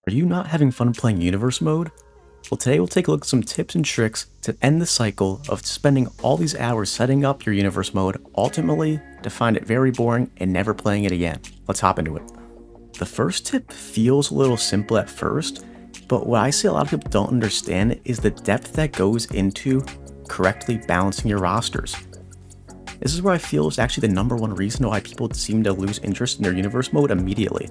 Are you not having fun playing Universe Mode? Well, today we'll take a look at some tips and tricks to end the cycle of spending all these hours setting up your Universe Mode, ultimately to find it very boring and never playing it again. Let's hop into it. The first tip feels a little simple at first, but what I see a lot of people don't understand is the depth that goes into correctly balancing your rosters. This is where I feel is actually the number one reason why people seem to lose interest in their Universe Mode immediately.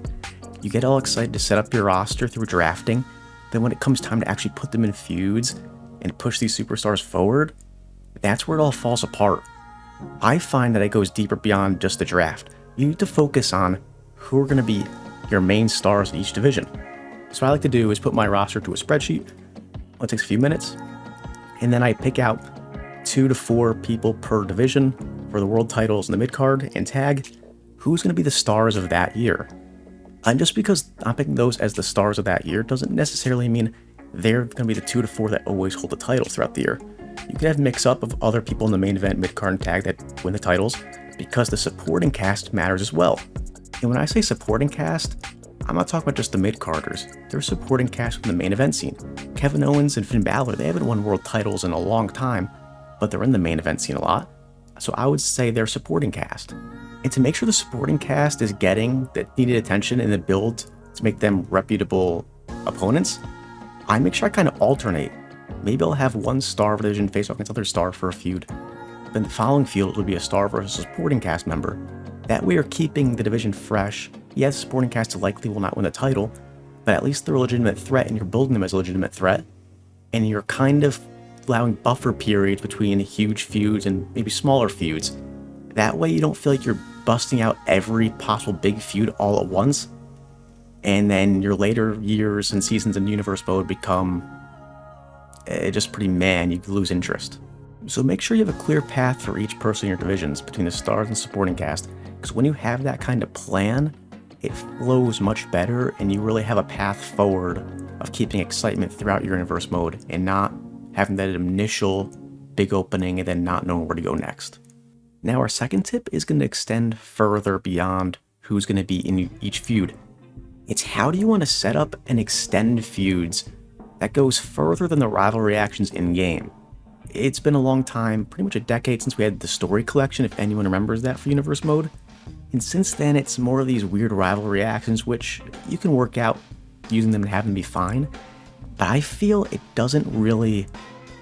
You get all excited to set up your roster through drafting, then when it comes time to actually put them in feuds and push these superstars forward, that's where it all falls apart. I find that it goes deeper beyond just the draft. You need to focus on who are going to be your main stars in each division. So what I like to do is put my roster to a spreadsheet. It takes a few minutes, and then I pick out 2 to 4 people per division for the world titles in the mid-card and tag who's going to be the stars of that year. And just because I'm picking those as the stars of that year doesn't necessarily mean they're going to be the 2 to 4 that always hold the titles throughout the year. You can have mix-up of other people in the main event, mid-card, and tag that win the titles because the supporting cast matters as well. And when I say supporting cast, I'm not talking about just the mid-carders. They're supporting cast from the main event scene. Kevin Owens and Finn Balor, they haven't won world titles in a long time, but they're in the main event scene a lot. So I would say they're supporting cast. And to make sure the supporting cast is getting the needed attention in the build to make them reputable opponents, I make sure I kind of alternate. Maybe I'll have one star of a division face off against another star for a feud. Then the following feud would be a star versus a supporting cast member. That way you're keeping the division fresh. Yes, supporting cast likely will not win the title, but at least they're a legitimate threat and you're building them as a legitimate threat. And you're kind of allowing buffer periods between huge feuds and maybe smaller feuds. That way you don't feel like you're busting out every possible big feud all at once, and then your later years and seasons in Universe Mode become just pretty meh, and you lose interest. So make sure you have a clear path for each person in your divisions between the stars and supporting cast, because when you have that kind of plan, it flows much better and you really have a path forward of keeping excitement throughout your Universe Mode and not having that initial big opening and then not knowing where to go next. Now our second tip is going to extend further beyond who's going to be in each feud. It's how do you want to set up and extend feuds that goes further than the rivalry actions in-game. It's been a long time, pretty much a decade since we had the story collection, if anyone remembers that for Universe Mode. And since then it's more of these weird rivalry actions which you can work out using them and have them be fine. But I feel it doesn't really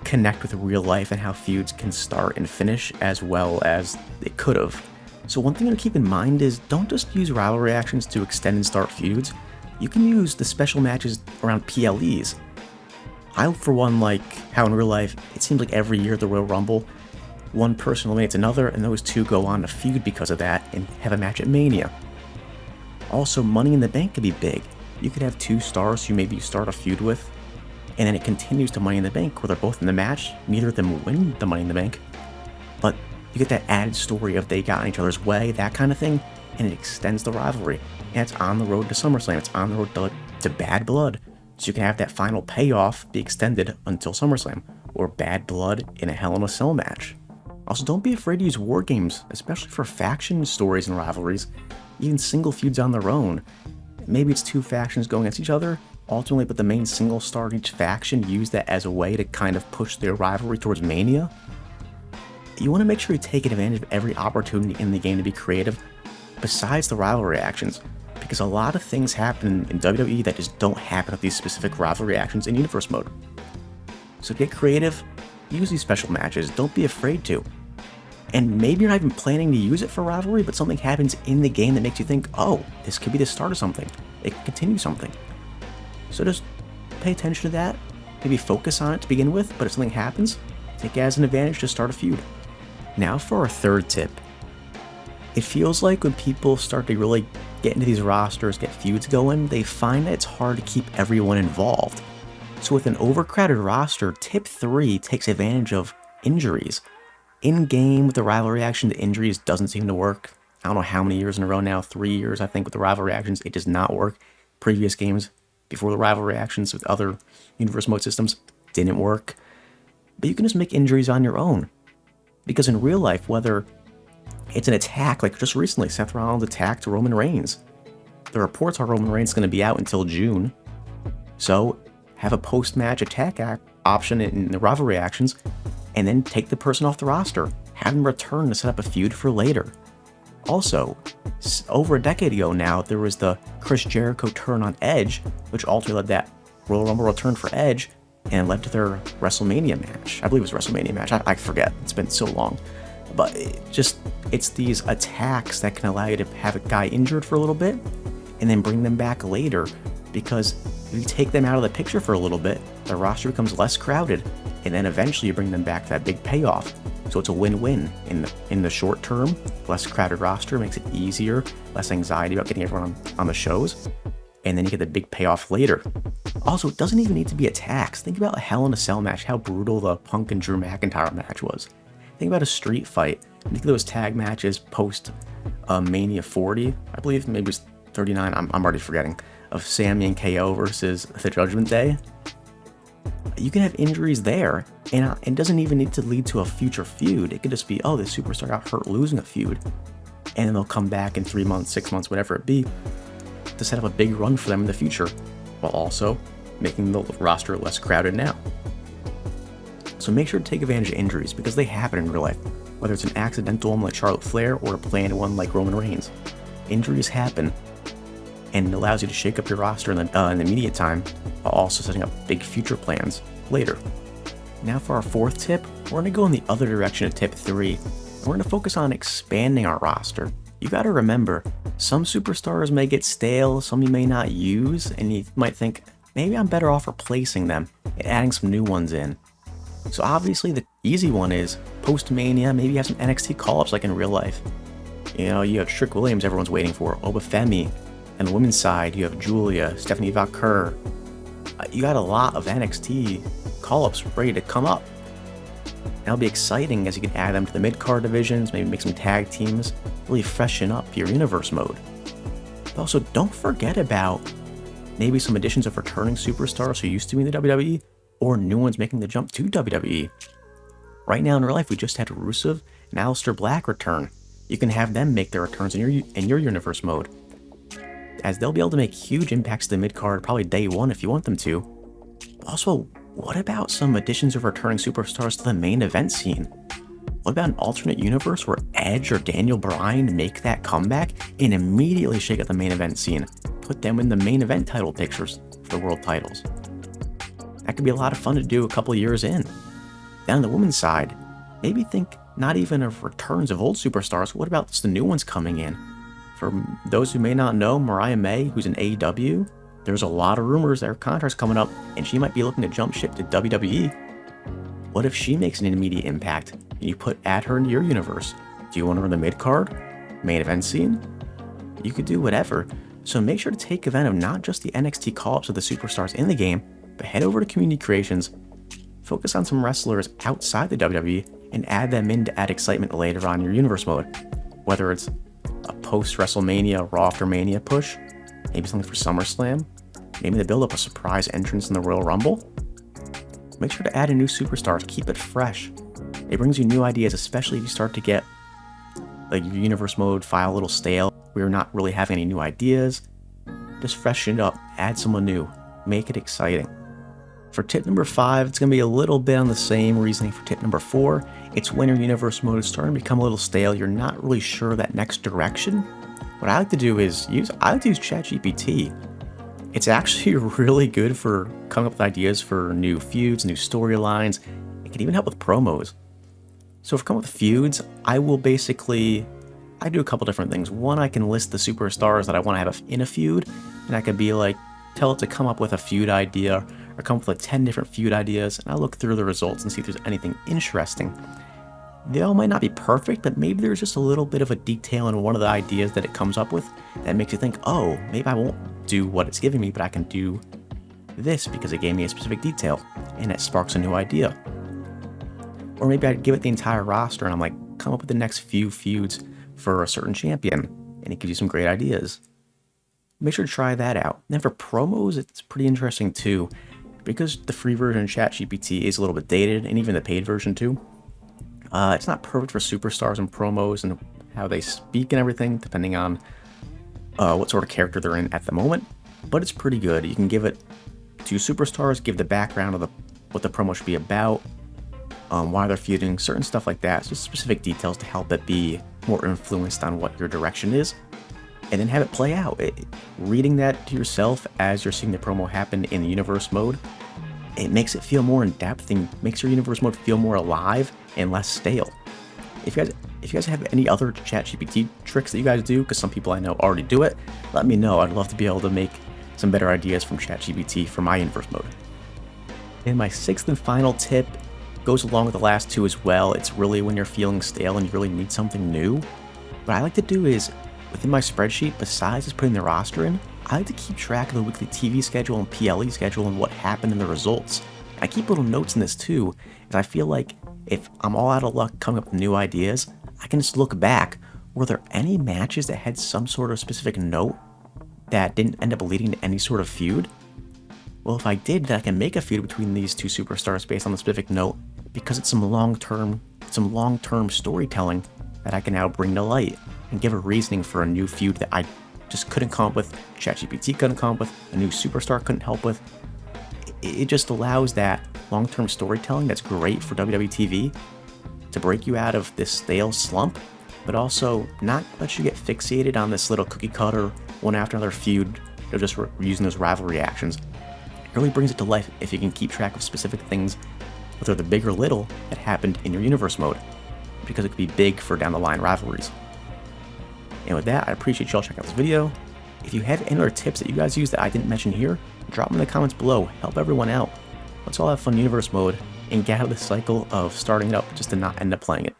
connect with real life and how feuds can start and finish as well as it could have. So one thing to keep in mind is don't just use rivalry actions to extend and start feuds. You can use the special matches around PLEs. I, for one, like how in real life it seems like every year at the Royal Rumble, one person eliminates another and those two go on to feud because of that and have a match at Mania. Also, Money in the Bank could be big. You could have 2 stars who maybe you start a feud with, and then it continues to Money in the Bank where they're both in the match, neither of them win the Money in the Bank, but you get that added story of they got in each other's way, that kind of thing, and it extends the rivalry. And it's on the road to SummerSlam, it's on the road to Bad Blood, so you can have that final payoff be extended until SummerSlam, or Bad Blood in a Hell in a Cell match. Also, don't be afraid to use war games, especially for faction stories and rivalries, even single feuds on their own. Maybe it's 2 factions going against each other, ultimately, but the main single star in each faction use that as a way to kind of push their rivalry towards Mania. You want to make sure you take advantage of every opportunity in the game to be creative, besides the rivalry actions, because a lot of things happen in WWE that just don't happen with these specific rivalry actions in Universe Mode. So get creative, use these special matches, don't be afraid to. And maybe you're not even planning to use it for rivalry, but something happens in the game that makes you think, oh, this could be the start of something. It could continue something. So just pay attention to that, maybe focus on it to begin with, but if something happens, take it as an advantage to start a feud. Now for our third tip. It feels like when people start to really get into these rosters, get feuds going, they find that it's hard to keep everyone involved. So with an overcrowded roster, tip 3 takes advantage of injuries. In-game with the rivalry action, the injuries doesn't seem to work. I don't know how many years in a row now, 3 years I think with the rivalry actions, it does not work. Previous games before the rivalry actions with other Universe Mode systems didn't work. But you can just make injuries on your own. Because in real life, whether it's an attack, like just recently, Seth Rollins attacked Roman Reigns. The reports are Roman Reigns is going to be out until June. So have a post-match attack option in the rivalry actions, and then take the person off the roster. Have them return to set up a feud for later. Also, over a decade ago now, there was the Chris Jericho turn on Edge, which ultimately led that Royal Rumble return for Edge, and led to their WrestleMania match. I believe it was WrestleMania match. I forget. It's been so long. But it's these attacks that can allow you to have a guy injured for a little bit, and then bring them back later, because if you take them out of the picture for a little bit, the roster becomes less crowded, and then eventually you bring them back to that big payoff. So it's a win-win in the short term. Less crowded roster makes it easier, less anxiety about getting everyone on the shows, and then you get the big payoff later. Also, it doesn't even need to be attacks. Think about a Hell in a Cell match, how brutal the Punk and Drew McIntyre match was. Think about a street fight. Think of those tag matches post Mania 40, I believe, maybe it was 39, I'm already forgetting, of Sammy and KO versus the Judgment Day. You can have injuries there, and it doesn't even need to lead to a future feud. It could just be, oh, the superstar got hurt losing a feud, and then they'll come back in 3 months, 6 months, whatever it be, to set up a big run for them in the future, while also making the roster less crowded now. So make sure to take advantage of injuries, because they happen in real life, whether it's an accidental one like Charlotte Flair or a planned one like Roman Reigns. Injuries happen, and it allows you to shake up your roster in the immediate time, while also setting up big future plans later. Now for our fourth tip, we're going to go in the other direction of tip 3. We're going to focus on expanding our roster. You got to remember, some superstars may get stale, some you may not use, and you might think, maybe I'm better off replacing them and adding some new ones in. So obviously the easy one is, post-Mania, maybe you have some NXT call-ups like in real life. You know, you have Trick Williams everyone's waiting for, Obafemi. And the women's side, you have Julia, Stephanie Valkyr. You got a lot of NXT call-ups ready to come up. That'll be exciting as you can add them to the mid-card divisions, maybe make some tag teams, really freshen up your universe mode. But also, don't forget about maybe some additions of returning superstars who used to be in the WWE, or new ones making the jump to WWE. Right now in real life, we just had Rusev and Aleister Black return. You can have them make their returns in your universe mode, as they'll be able to make huge impacts to the mid-card probably day one if you want them to. Also, what about some additions of returning superstars to the main event scene? What about an alternate universe where Edge or Daniel Bryan make that comeback and immediately shake up the main event scene? Put them in the main event title pictures for the world titles. That could be a lot of fun to do a couple years in. Then on the women's side, maybe think not even of returns of old superstars, what about just the new ones coming in? For those who may not know, Mariah May, who's in AEW, there's a lot of rumors that her contract's coming up and she might be looking to jump ship to WWE. What if she makes an immediate impact and you add her into your universe? Do you want her in the mid-card? Main event scene? You could do whatever. So make sure to take advantage of not just the NXT call-ups of the superstars in the game, but head over to Community Creations, focus on some wrestlers outside the WWE, and add them in to add excitement later on in your universe mode. Whether it's a post-WrestleMania, Raw after Mania push, maybe something for SummerSlam, maybe they build up a surprise entrance in the Royal Rumble. Make sure to add a new superstar to keep it fresh. It brings you new ideas, especially if you start to get like your universe mode file a little stale, where you're not really having any new ideas. Just freshen it up, add someone new, make it exciting. For tip number 5, it's going to be a little bit on the same reasoning for tip number 4. It's when your universe mode is starting to become a little stale, you're not really sure that next direction. What I like to do is use ChatGPT. It's actually really good for coming up with ideas for new feuds, new storylines. It can even help with promos. So for coming up with feuds, I do a couple different things. One, I can list the superstars that I want to have in a feud, and I could be like, tell it to come up with a feud idea, or come up with like 10 different feud ideas, and I'll look through the results and see if there's anything interesting. They all might not be perfect, but maybe there's just a little bit of a detail in one of the ideas that it comes up with that makes you think, oh, maybe I won't do what it's giving me, but I can do this because it gave me a specific detail, and it sparks a new idea. Or maybe I give it the entire roster, and I'm like, come up with the next few feuds for a certain champion, and it gives you some great ideas. Make sure to try that out. And then for promos, it's pretty interesting too, because the free version of ChatGPT is a little bit dated, and even the paid version too. It's not perfect for superstars and promos and how they speak and everything, depending on what sort of character they're in at the moment, but it's pretty good. You can give it two superstars, give the background of what the promo should be about, why they're feuding, certain stuff like that, just specific details to help it be more influenced on what your direction is, and then have it play out. Reading that to yourself as you're seeing the promo happen in the universe mode, it makes it feel more in depth and makes your universe mode feel more alive and less stale. If you guys have any other ChatGPT tricks that you guys do, because some people I know already do it, let me know. I'd love to be able to make some better ideas from ChatGPT for my universe mode. And my sixth and final tip goes along with the last two as well. It's really when you're feeling stale and you really need something new. What I like to do is, within my spreadsheet, besides just putting the roster in, I like to keep track of the weekly TV schedule and PLE schedule and what happened in the results. I keep little notes in this too, as I feel like if I'm all out of luck coming up with new ideas, I can just look back. Were there any matches that had some sort of specific note that didn't end up leading to any sort of feud? Well, if I did, then I can make a feud between these two superstars based on the specific note, because it's some long-term storytelling that I can now bring to light and give a reasoning for a new feud that I just couldn't come up with, ChatGPT couldn't come up with, a new superstar couldn't help with. It just allows that long-term storytelling that's great for WWE TV to break you out of this stale slump, but also not let you get fixated on this little cookie cutter, one after another feud, or just using those rivalry actions. It really brings it to life if you can keep track of specific things, whether they're big or little, that happened in your universe mode, because it could be big for down the line rivalries. And with that, I appreciate y'all checking out this video. If you have any other tips that you guys use that I didn't mention here, drop them in the comments below. Help everyone out. Let's all have fun universe mode and get out of this cycle of starting it up just to not end up playing it.